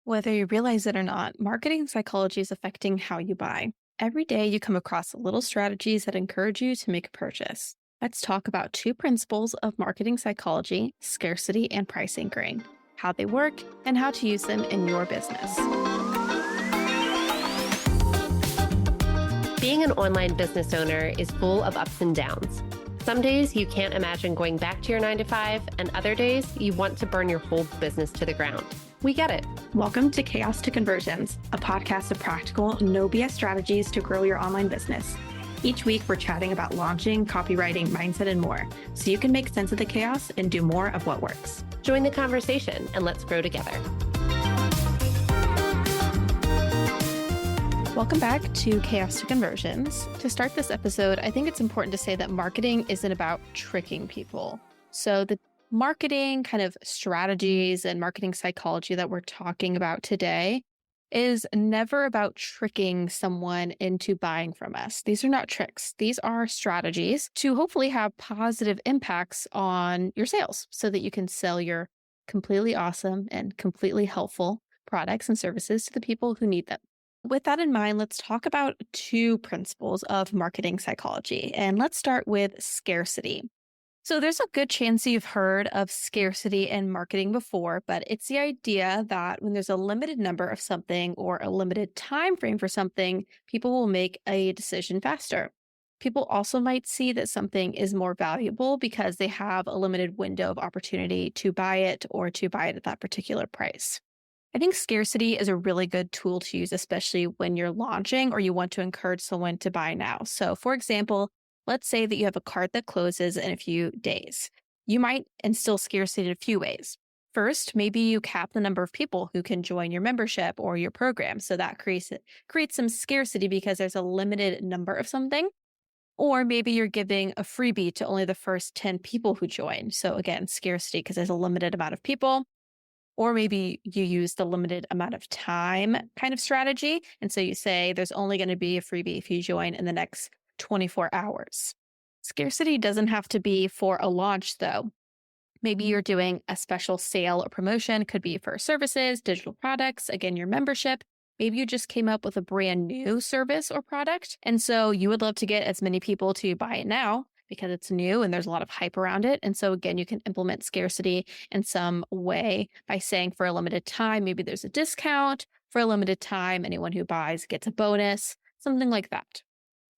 Whether you realize it or not, marketing psychology is affecting how you buy. Every day, you come across little strategies that encourage you to make a purchase. Let's talk about two principles of marketing psychology: scarcity and price anchoring, how they work, and how to use them in your business. Being an online business owner is full of ups and downs. Some days you can't imagine going back to your 9 to 5, and other days you want to burn your whole business to the ground. We get it. Welcome to Chaos to Conversions, a podcast of practical, no BS strategies to grow your online business. Each week, we're chatting about launching, copywriting, mindset, and more, so you can make sense of the chaos and do more of what works. Join the conversation and let's grow together. Welcome back to Chaos to Conversions. To start this episode, I think it's important to say that marketing isn't about tricking people. So the marketing kind of strategies and marketing psychology that we're talking about today is never about tricking someone into buying from us. These are not tricks. These are strategies to hopefully have positive impacts on your sales so that you can sell your completely awesome and completely helpful products and services to the people who need them. With that in mind, let's talk about two principles of marketing psychology. And let's start with scarcity. So there's a good chance you've heard of scarcity in marketing before, but it's the idea that when there's a limited number of something or a limited time frame for something, people will make a decision faster. People also might see that something is more valuable because they have a limited window of opportunity to buy it or to buy it at that particular price. I think scarcity is a really good tool to use, especially when you're launching or you want to encourage someone to buy now. So, for example, let's say that you have a cart that closes in a few days. You might instill scarcity in a few ways. First, maybe you cap the number of people who can join your membership or your program. So that creates some scarcity because there's a limited number of something. Or maybe you're giving a freebie to only the first 10 people who join. So again, scarcity because there's a limited amount of people. Or maybe you use the limited amount of time kind of strategy. And so you say there's only going to be a freebie if you join in the next 24 hours. Scarcity doesn't have to be for a launch, though. Maybe you're doing a special sale or promotion, could be for services, digital products, again, your membership. Maybe you just came up with a brand new service or product. And so you would love to get as many people to buy it now because it's new and there's a lot of hype around it. And so again, you can implement scarcity in some way by saying for a limited time, maybe there's a discount. For a limited time, anyone who buys gets a bonus, something like that.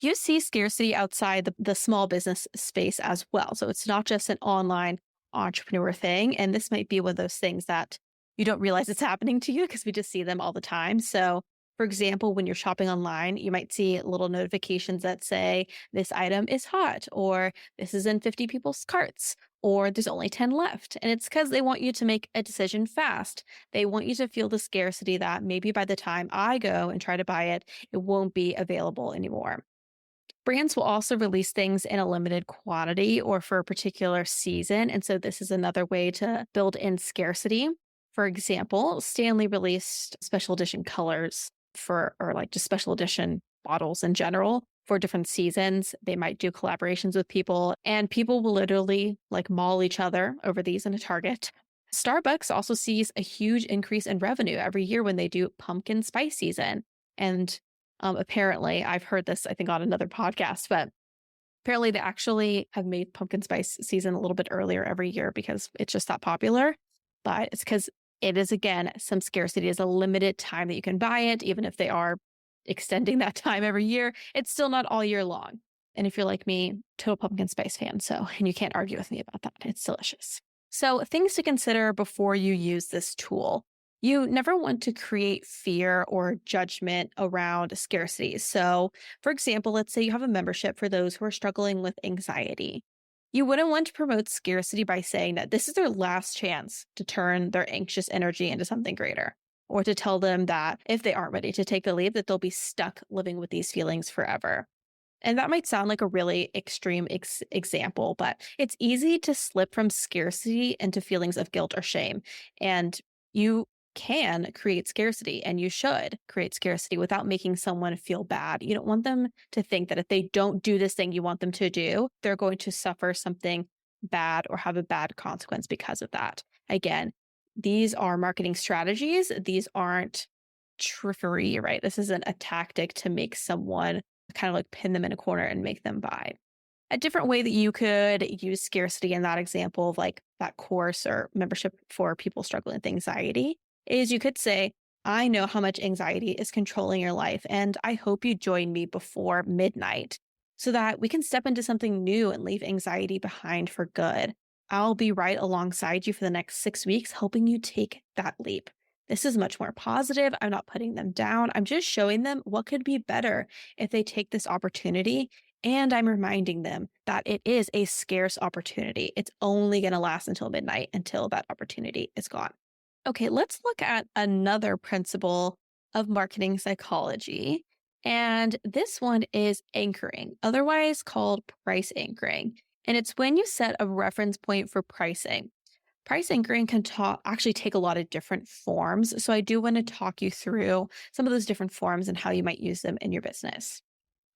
You see scarcity outside the small business space as well. So it's not just an online entrepreneur thing. And this might be one of those things that you don't realize it's happening to you because we just see them all the time. So for example, when you're shopping online, you might see little notifications that say this item is hot, or this is in 50 people's carts, or there's only 10 left. And it's because they want you to make a decision fast. They want you to feel the scarcity that maybe by the time I go and try to buy it, it won't be available anymore. Brands will also release things in a limited quantity or for a particular season. And so this is another way to build in scarcity. For example, Stanley released special edition colors or like just special edition bottles in general for different seasons. They might do collaborations with people, and people will literally like maul each other over these in a Target. Starbucks also sees a huge increase in revenue every year when they do pumpkin spice season. And apparently, I've heard this, I think, on another podcast, but apparently they actually have made pumpkin spice season a little bit earlier every year because it's just that popular. But it's because it is, again, some scarcity is a limited time that you can buy it. Even if they are extending that time every year, it's still not all year long. And if you're like me, total pumpkin spice fan, and you can't argue with me about that. It's delicious. So things to consider before you use this tool. You never want to create fear or judgment around scarcity. So, for example, let's say you have a membership for those who are struggling with anxiety. You wouldn't want to promote scarcity by saying that this is their last chance to turn their anxious energy into something greater, or to tell them that if they aren't ready to take the leap, that they'll be stuck living with these feelings forever. And that might sound like a really extreme example, but it's easy to slip from scarcity into feelings of guilt or shame. And you can create scarcity, and you should create scarcity without making someone feel bad. You don't want them to think that if they don't do this thing you want them to do, they're going to suffer something bad or have a bad consequence because of that. Again, These are marketing strategies. These aren't trickery, right? This isn't a tactic to make someone kind of like pin them in a corner and make them buy. A different way that you could use scarcity in that example of like that course or membership for people struggling with anxiety is you could say, I know how much anxiety is controlling your life, and I hope you join me before midnight so that we can step into something new and leave anxiety behind for good. I'll be right alongside you for the next 6 weeks, helping you take that leap. This is much more positive. I'm not putting them down. I'm just showing them what could be better if they take this opportunity, and I'm reminding them that it is a scarce opportunity. It's only going to last until midnight until that opportunity is gone. Okay, let's look at another principle of marketing psychology. And this one is anchoring, otherwise called price anchoring. And it's when you set a reference point for pricing. Price anchoring can actually take a lot of different forms. So I do want to talk you through some of those different forms and how you might use them in your business.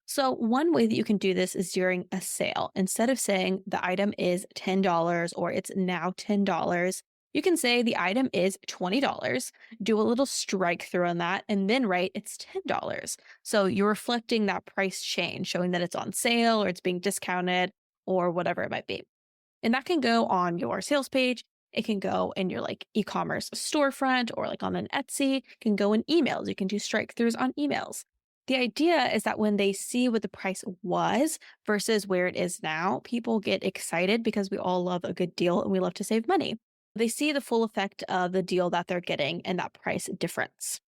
So, one way that you can do this is during a sale. Instead of saying the item is $10 or it's now $10, you can say the item is $20, do a little strike through on that, and then write it's $10. So, you're reflecting that price change, showing that it's on sale or it's being discounted or whatever it might be. And that can go on your sales page. It can go in your like e-commerce storefront or like on an Etsy. It can go in emails. You can do strike throughs on emails. The idea is that when they see what the price was versus where it is now, people get excited because we all love a good deal and we love to save money. They see the full effect of the deal that they're getting and that price difference.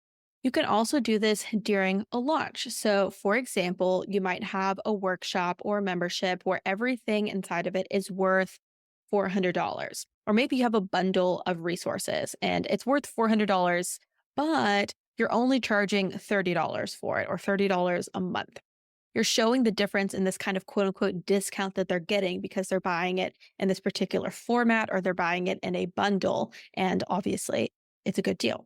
You can also do this during a launch. So, for example, you might have a workshop or a membership where everything inside of it is worth $400. Or maybe you have a bundle of resources and it's worth $400, but you're only charging $30 for it or $30 a month. You're showing the difference in this kind of quote unquote discount that they're getting because they're buying it in this particular format or they're buying it in a bundle. And obviously, it's a good deal.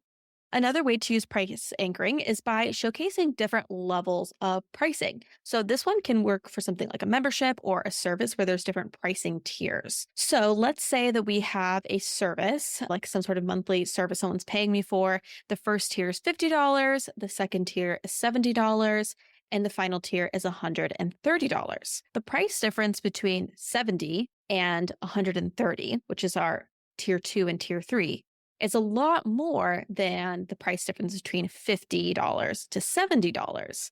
Another way to use price anchoring is by showcasing different levels of pricing. So, this one can work for something like a membership or a service where there's different pricing tiers. So, let's say that we have a service, like some sort of monthly service someone's paying me for. The first tier is $50, the second tier is $70, and the final tier is $130. The price difference between 70 and 130, which is our tier 2 and tier 3, is a lot more than the price difference between $50 to $70.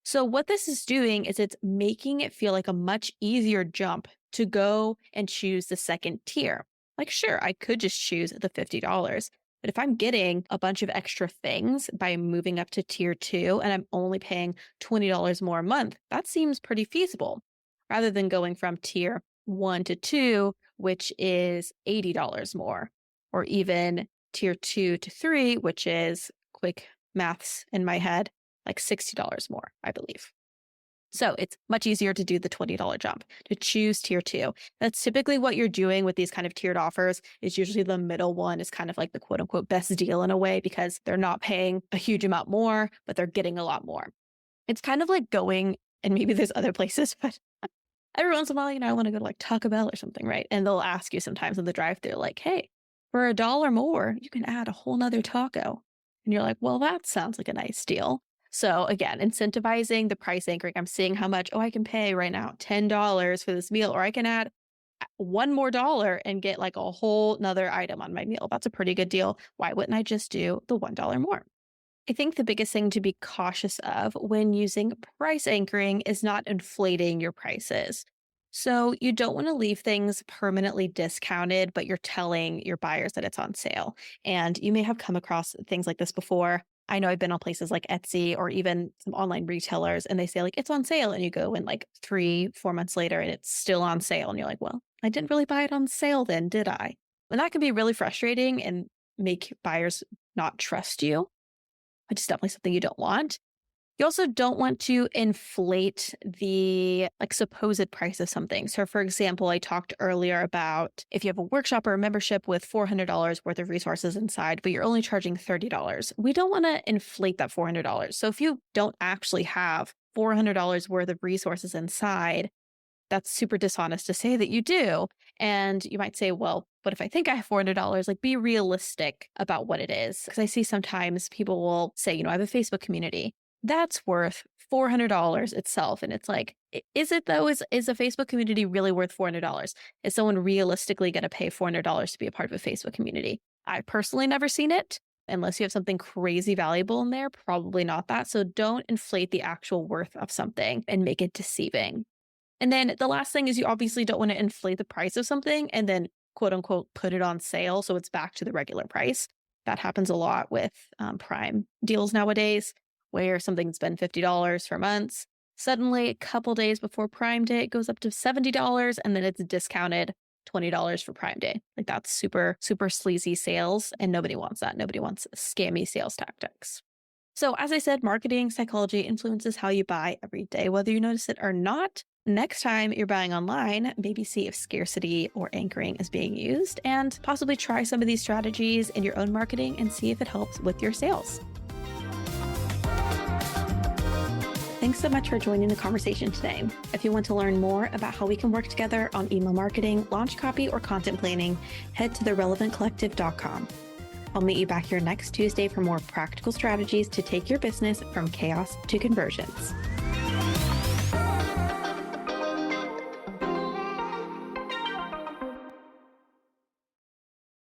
So, what this is doing is it's making it feel like a much easier jump to go and choose the second tier. Like, sure, I could just choose the $50, but if I'm getting a bunch of extra things by moving up to tier 2 and I'm only paying $20 more a month, that seems pretty feasible rather than going from tier 1 to 2, which is $80 more, or even tier 2 to 3, which is quick maths in my head, like $60 more, I believe. So it's much easier to do the $20 jump, to choose tier 2. That's typically what you're doing with these kind of tiered offers. Is usually the middle one is kind of like the quote unquote best deal in a way because they're not paying a huge amount more, but they're getting a lot more. It's kind of like going, and maybe there's other places, but every once in a while, I want to go to like Taco Bell or something, right? And they'll ask you sometimes in the drive-thru, like, hey, for $1 more, you can add a whole nother taco. And you're like, well, that sounds like a nice deal. So again, incentivizing the price anchoring. I'm seeing how much, I can pay right now $10 for this meal, or I can add one more dollar and get like a whole nother item on my meal. That's a pretty good deal. Why wouldn't I just do the $1 more? I think the biggest thing to be cautious of when using price anchoring is not inflating your prices. So you don't want to leave things permanently discounted, but you're telling your buyers that it's on sale. And you may have come across things like this before. I know I've been on places like Etsy or even some online retailers, and they say like it's on sale, and you go in like 3, 4 months later and it's still on sale. And you're like, well, I didn't really buy it on sale then, did I? And that can be really frustrating and make buyers not trust you, which is definitely something you don't want. You also don't want to inflate the like supposed price of something. So for example, I talked earlier about if you have a workshop or a membership with $400 worth of resources inside, but you're only charging $30. We don't want to inflate that $400. So if you don't actually have $400 worth of resources inside, That's super dishonest to say that you do. And you might say, well, what if I think I have $400? Like, be realistic about what it is. Because I see sometimes people will say, I have a Facebook community that's worth $400 itself. And it's like, is it though? Is a Facebook community really worth $400? Is someone realistically going to pay $400 to be a part of a Facebook community? I've personally never seen it. Unless you have something crazy valuable in there, probably not that. So don't inflate the actual worth of something and make it deceiving. And then the last thing is you obviously don't want to inflate the price of something and then quote unquote put it on sale so it's back to the regular price. That happens a lot with Prime deals nowadays, where something's been $50 for months. Suddenly, a couple days before Prime Day, it goes up to $70 and then it's discounted $20 for Prime Day. Like, that's super, super sleazy sales, and nobody wants that. Nobody wants scammy sales tactics. So as I said, marketing psychology influences how you buy every day, whether you notice it or not. Next time you're buying online, maybe see if scarcity or anchoring is being used, and possibly try some of these strategies in your own marketing and see if it helps with your sales. Thanks so much for joining the conversation today. If you want to learn more about how we can work together on email marketing, launch copy, or content planning, head to therelevantcollective.com. I'll meet you back here next Tuesday for more practical strategies to take your business from chaos to conversions.